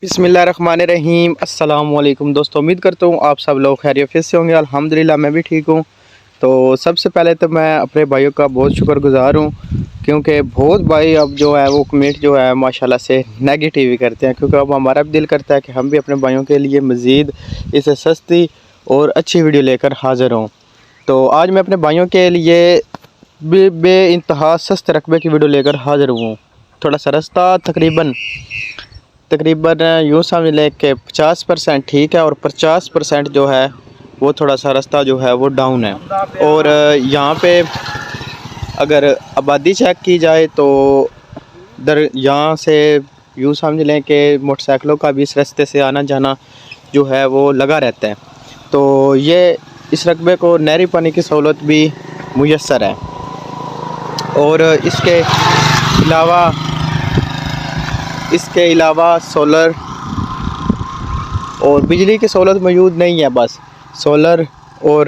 बिस्मिल्लाहिर्रहमानिर्रहीम। अस्सलाम वालेकुम दोस्तों, उम्मीद करता हूँ आप सब लोग खैरियत से होंगे। अल्हम्दुलिल्लाह मैं भी ठीक हूँ। तो सबसे पहले तो मैं अपने भाइयों का बहुत शुक्रगुज़ार हूँ, क्योंकि बहुत भाई अब जो है वो कमेंट जो है माशाल्लाह से नेगेटिव ही करते हैं, क्योंकि अब हमारा भी दिल करता है कि हम भी अपने भाइयों के लिए मज़ीद इसे सस्ती और अच्छी वीडियो लेकर हाज़िर हों। तो आज मैं अपने भाइयों के लिए बेइंतहा सस्ते रकबे की वीडियो लेकर हाज़िर हूँ। थोड़ा सा रास्ता तकरीबन यूँ समझ लें कि 50% ठीक है और 50% जो है वो थोड़ा सा रास्ता जो है वो डाउन है। और यहाँ पे अगर आबादी चेक की जाए तो यहाँ से यूँ समझ लें कि मोटरसाइकिलों का भी इस रास्ते से आना जाना जो है वो लगा रहता है। तो ये इस रकबे को नहरी पानी की सहूलत भी मुयस्सर है। और इसके अलावा सोलर और बिजली की सहूलत मौजूद नहीं है, बस सोलर और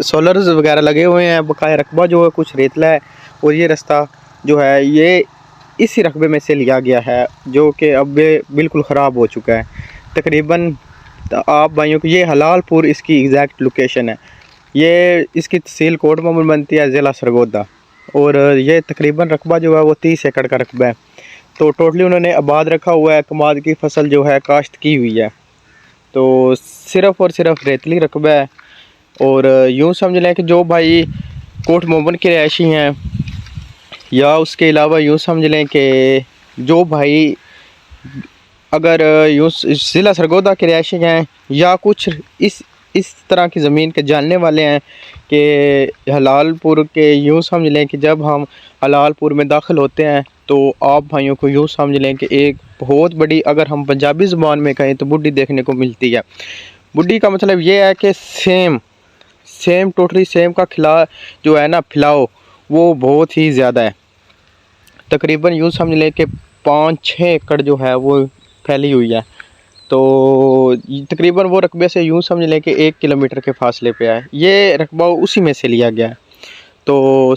सोलर्स वगैरह लगे हुए हैं। बकाया रकबा जो है कुछ रेतला है और ये रास्ता जो है ये इसी रकबे में से लिया गया है, जो कि अब बिल्कुल ख़राब हो चुका है तकरीबन। आप भाइयों को ये हलालपुर इसकी एग्जैक्ट लोकेशन है। ये इसकी तहसील कोट मोहम्मद बनती है, ज़िला सरगोदा। और ये तकरीबन रकबा जो है वो 30 एकड़ का रकबा है। तो टोटली उन्होंने आबाद रखा हुआ है, कमाद की फसल जो है काश्त की हुई है। तो सिर्फ़ और सिर्फ रेतली रकबा है। और यूँ समझ लें कि जो भाई कोट मोहम्मद के रहायशी हैं, या उसके अलावा यूँ समझ लें कि जो भाई अगर यूँ ज़िला सरगोदा के रहायशी हैं, या कुछ इस तरह की ज़मीन के जानने वाले हैं कि हलालपुर के, यूँ समझ लें कि जब हम हलालपुर में दाखिल होते हैं तो आप भाइयों को यूँ समझ लें कि एक बहुत बड़ी, अगर हम पंजाबी ज़ुबान में कहें तो बुड्ढी देखने को मिलती है। बुड्ढी का मतलब ये है कि सेम टोटली सेम का खिला जो है ना फैलाव वो बहुत ही ज़्यादा है। तकरीबन यूँ समझ लें कि 5-6 एकड़ जो है वो फैली हुई है। तो तकरीबन वो रकबे से यूँ समझ लें कि 1 किलोमीटर के फासले पे है। ये रकबा उसी में से लिया गया है। तो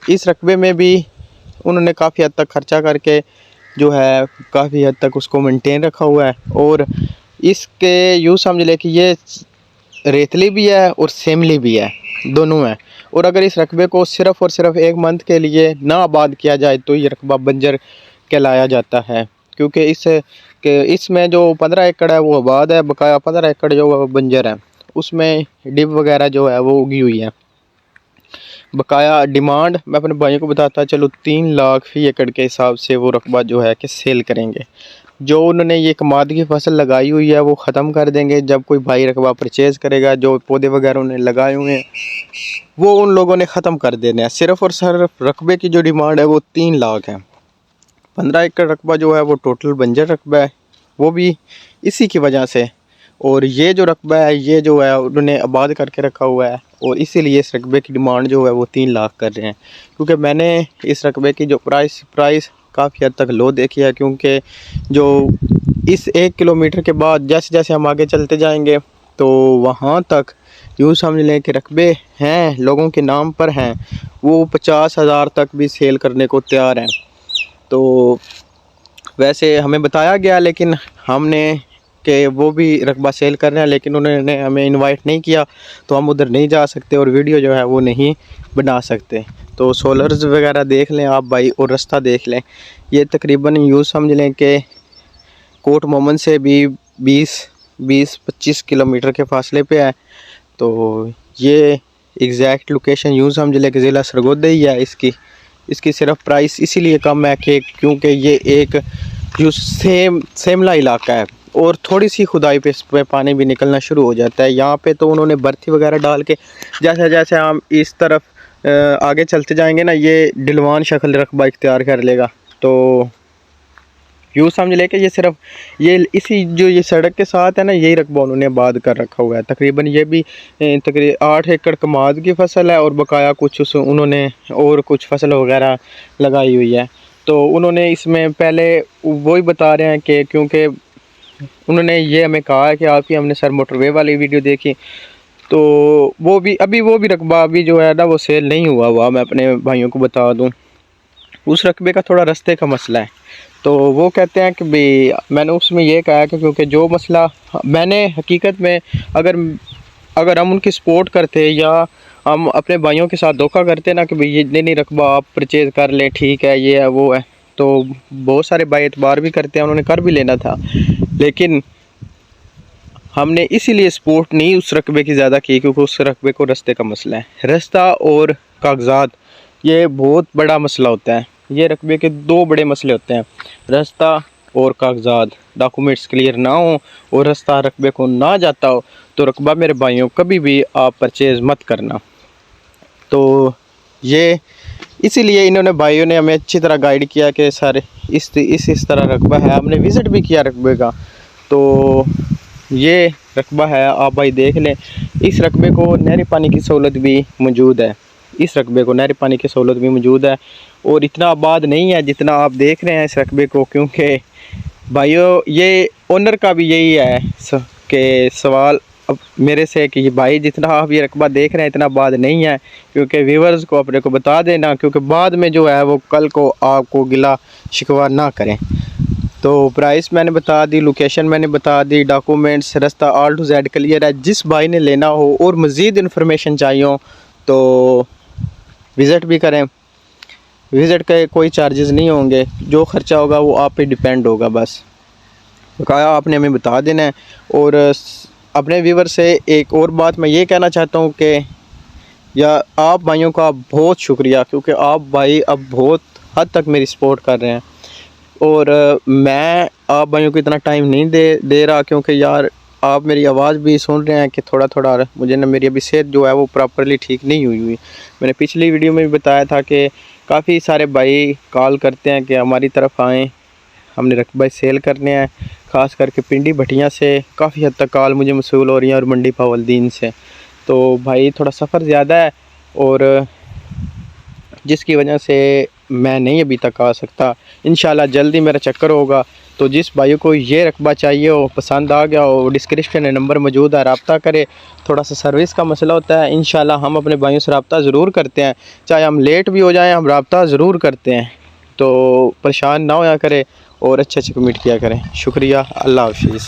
इस रकबे में भी उन्होंने काफ़ी हद तक खर्चा करके जो है काफ़ी हद तक उसको मेंटेन रखा हुआ है। और इसके यूँ समझ लें कि ये रेतली भी है और सेमली भी है, दोनों है। और अगर इस रकबे को सिर्फ़ और सिर्फ 1 मंथ के लिए ना आबाद किया जाए तो ये रकबा बंजर कहलाया जाता है, क्योंकि इसमें जो 15 एकड़ है वो आबाद है, बकाया 15 एकड़ जो है वो बंजर है। उसमें डिब वगैरह जो है वो उगी हुई है। बकाया डिमांड मैं अपने भाइयों को बताता चलो 3 लाख फ़ी एकड़ के हिसाब से वो रकबा जो है कि सेल करेंगे। जो उन्होंने ये कमाद की फसल लगाई हुई है वो ख़त्म कर देंगे जब कोई भाई रकबा परचेज़ करेगा। जो पौधे वगैरह उन्होंने लगाए हुए हैं वो उन लोगों ने ख़त्म कर देने हैं। सिर्फ़ और सिर्फ रकबे की जो डिमांड है वो 3 लाख है। 15 एकड़ रकबा जो है वो टोटल बंजर रकबा है, वो भी इसी की वजह से। और ये जो रकबा है ये जो है उन्होंने आबाद करके रखा हुआ है, और इसीलिए इस रकबे की डिमांड जो है वो 3 लाख कर रहे हैं। क्योंकि मैंने इस रकबे की जो प्राइस काफ़ी हद तक लो देखी है, क्योंकि जो इस 1 किलोमीटर के बाद जैसे जैसे हम आगे चलते जाएंगे तो वहाँ तक यूँ समझ लें कि रकबे हैं लोगों के नाम पर हैं, वो 50,000 तक भी सेल करने को तैयार हैं। तो वैसे हमें बताया गया, लेकिन हमने कि वो भी रकबा सेल कर रहे हैं, लेकिन उन्होंने हमें इनवाइट नहीं किया तो हम उधर नहीं जा सकते और वीडियो जो है वो नहीं बना सकते। तो सोलर्स वगैरह देख लें आप भाई, और रास्ता देख लें। ये तकरीबन यूँ समझ लें कि कोट मोहम्मद से भी 20-25 किलोमीटर के फासले पे है। तो ये एग्जैक्ट लोकेशन यूँ समझ लें कि ज़िला सरगोदा ही है। इसकी सिर्फ प्राइस इसीलिए कम है कि क्योंकि ये एक जो सेमला इलाका है और थोड़ी सी खुदाई पे इस पे पानी भी निकलना शुरू हो जाता है। यहाँ पे तो उन्होंने बर्थी वगैरह डाल के, जैसे जैसे हम इस तरफ आगे चलते जाएंगे ना, ये डिलवान शक्ल रकबा इख्तियार कर लेगा। तो यूँ समझ लें कि ये सिर्फ ये सड़क के साथ है ना, यही रकबा उन्होंने आबाद कर रखा हुआ है। तकरीबन ये भी तकरीबन 8 एकड़ कमाद की फसल है, और बकाया कुछ उन्होंने और कुछ फसल वगैरह लगाई हुई है। तो उन्होंने इसमें पहले वही बता रहे हैं कि क्योंकि उन्होंने ये हमें कहा है कि आप ही हमने सर मोटरवे वाली वीडियो देखी, तो वो भी रकबा अभी जो है ना वो सेल नहीं हुआ। मैं अपने भाइयों को बता दूं, उस रकबे का थोड़ा रास्ते का मसला है। तो वो कहते हैं कि भाई मैंने उसमें ये कहा कि क्योंकि जो मसला मैंने हकीकत में अगर हम उनकी सपोर्ट करते या हम अपने भाइयों के साथ धोखा करते ना कि भाई ये नहीं रकबा आप परचेज़ कर लें, ठीक है ये है वो है, तो बहुत सारे भाई एतबार भी करते हैं, उन्होंने कर भी लेना था। लेकिन हमने इसीलिए सपोर्ट नहीं उस रकबे की ज़्यादा की क्योंकि उस रकबे को रास्ते का मसला है। रास्ता और कागजात ये बहुत बड़ा मसला होता है। ये रकबे के दो बड़े मसले होते हैं, रास्ता और कागजात। डॉक्यूमेंट्स क्लियर ना हो और रास्ता रकबे को ना जाता हो तो रकबा मेरे भाइयों कभी भी आप परचेज़ मत करना। तो ये इसीलिए इन्होंने भाइयों ने हमें अच्छी तरह गाइड किया कि सर इस तरह रकबा है। हमने विज़िट भी किया रकबे का, तो ये रकबा है, आप भाई देख लें। इस रकबे को नहरी पानी की सहूलत भी मौजूद है, इस रकबे को नहरी पानी की सहूलत भी मौजूद है और इतना आबाद नहीं है जितना आप देख रहे हैं इस रकबे को। क्योंकि भाइयों ये ओनर का भी यही है कि सवाल अब मेरे से कि भाई जितना आप ये रकबा देख रहे हैं इतना आबाद नहीं है, क्योंकि व्यूवर्स को अपने को बता देना, क्योंकि बाद में जो है वो कल को आपको गिला शिकवा ना करें। तो प्राइस मैंने बता दी, लोकेशन मैंने बता दी, डॉक्यूमेंट्स, रास्ता ऑल टू जेड क्लियर है। जिस भाई ने लेना हो और मज़ीद इन्फॉर्मेशन चाहिए हो तो विज़िट भी करें। विज़िट के कोई चार्जेस नहीं होंगे, जो ख़र्चा होगा वो आप पे डिपेंड होगा। बस बकाया आपने हमें बता देना है। और अपने व्यूवर से एक और बात मैं ये कहना चाहता हूँ कि या आप भाइयों का बहुत शुक्रिया, क्योंकि आप भाई अब बहुत हद तक मेरी सपोर्ट कर रहे हैं और मैं आप भाइयों को इतना टाइम नहीं दे रहा, क्योंकि यार आप मेरी आवाज़ भी सुन रहे हैं कि थोड़ा थोड़ा मुझे ना मेरी अभी सेहत जो है वो प्रॉपरली ठीक नहीं हुई। मैंने पिछली वीडियो में भी बताया था कि काफ़ी सारे भाई कॉल करते हैं कि हमारी तरफ आएँ, हमने रकबा सेल करने हैं। ख़ास करके पिंडी भटियाँ से काफ़ी हद तक कॉल मुझे मसूल हो रही हैं और मंडी पावलदीन से। तो भाई थोड़ा सफ़र ज़्यादा है और जिसकी वजह से मैं नहीं अभी तक आ सकता। इंशाल्लाह जल्दी मेरा चक्कर होगा। तो जिस भाइयों को ये रकबा चाहिए हो, पसंद आ गया हो, डिस्क्रिप्शन में नंबर मौजूद है, रब्ता करे। थोड़ा सा सर्विस का मसला होता है, इंशाल्लाह हम अपने भाइयों से रब्ता ज़रूर करते हैं, चाहे हम लेट भी हो जाएं हम रब्ता ज़रूर करते हैं। तो परेशान ना होया करें और अच्छे कमेंट किया करें। शुक्रिया, अल्लाह हाफिज़।